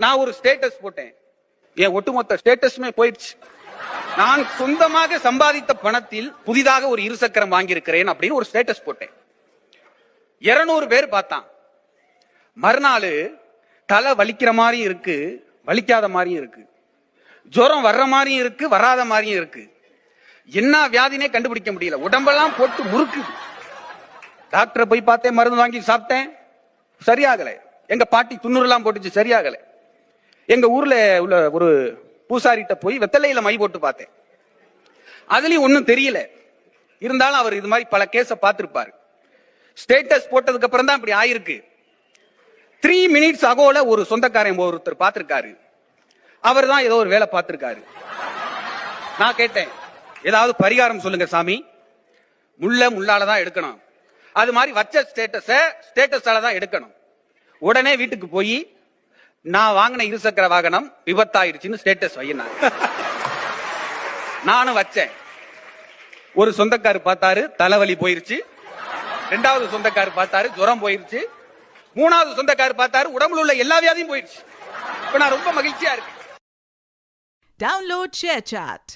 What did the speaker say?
நான் ஒரு ஸ்டேட்டஸ் போட்டேன். என் ஒட்டுமொத்த ஸ்டேட்டஸுமே போயிடுச்சு. நான் சொந்தமாக சம்பாதித்த பணத்தில் புதிதாக ஒரு இருசக்கரம் வாங்கியிருக்கிறேன் அப்படின்னு ஒரு ஸ்டேட்டஸ் போட்டேன். 200 பேர் பார்த்தான். மறுநாள் தலை வலிக்கிற மாதிரியும் இருக்கு, வலிக்காத மாதிரியும் இருக்கு, ஜுரம் வர்ற மாதிரியும் இருக்கு, வராத மாதிரியும் இருக்கு. என்ன வியாதினே கண்டுபிடிக்க முடியல. உடம்பெல்லாம் போட்டு முறுக்கு. டாக்டரை போய் பார்த்தேன், மருந்து வாங்கி சாப்பிட்டேன், சரியாகல. எங்க பாட்டி துண்ணூறுலாம் போட்டுச்சு, சரியாகல. எங்க ஊர்ல உள்ள ஒரு பூசாரிட்ட போய் வெத்தலையில மை போட்டு பார்த்தேன், அதுலயும் ஒண்ணும் தெரியல. இருந்தாலும் அவர் இது மாதிரி பல கேஸ பார்த்திருப்பாரு. ஸ்டேட்டஸ் போட்டதுக்கு அப்புறம் தான் இப்படி ஆயிருக்கு. 3 minutes அகோல ஒரு சொந்தக்காரன் ஒருத்தர் பார்த்திருக்காரு. அவர் தான் ஏதோ ஒரு வேலை பார்த்திருக்காரு. நான் கேட்டேன், ஏதாவது பரிகாரம் சொல்லுங்க சாமி. முள்ளால தான் எடுக்கணும், அது மாதிரி வச்ச ஸ்டேட்டஸால தான் எடுக்கணும். உடனே வீட்டுக்கு போய் நான் வாங்கின இருசக்கர வாகனம் விபத்தாயிருச்சுன்னு ஸ்டேட்டஸ் வையினாங்க. நானும் வச்சேன். ஒரு சொந்தக்காரு பார்த்தாரு, தலைவலி போயிருச்சு. 2வது சொந்தக்காரு பார்த்தாரு, ஜுரம் போயிருச்சு. 3வது சொந்தக்காரு பார்த்தாரு, உடம்புல உள்ள எல்லா வியாதியும் போயிருச்சு. இப்ப நான் ரொம்ப மகிழ்ச்சியா இருக்கேன். Download ShareChat.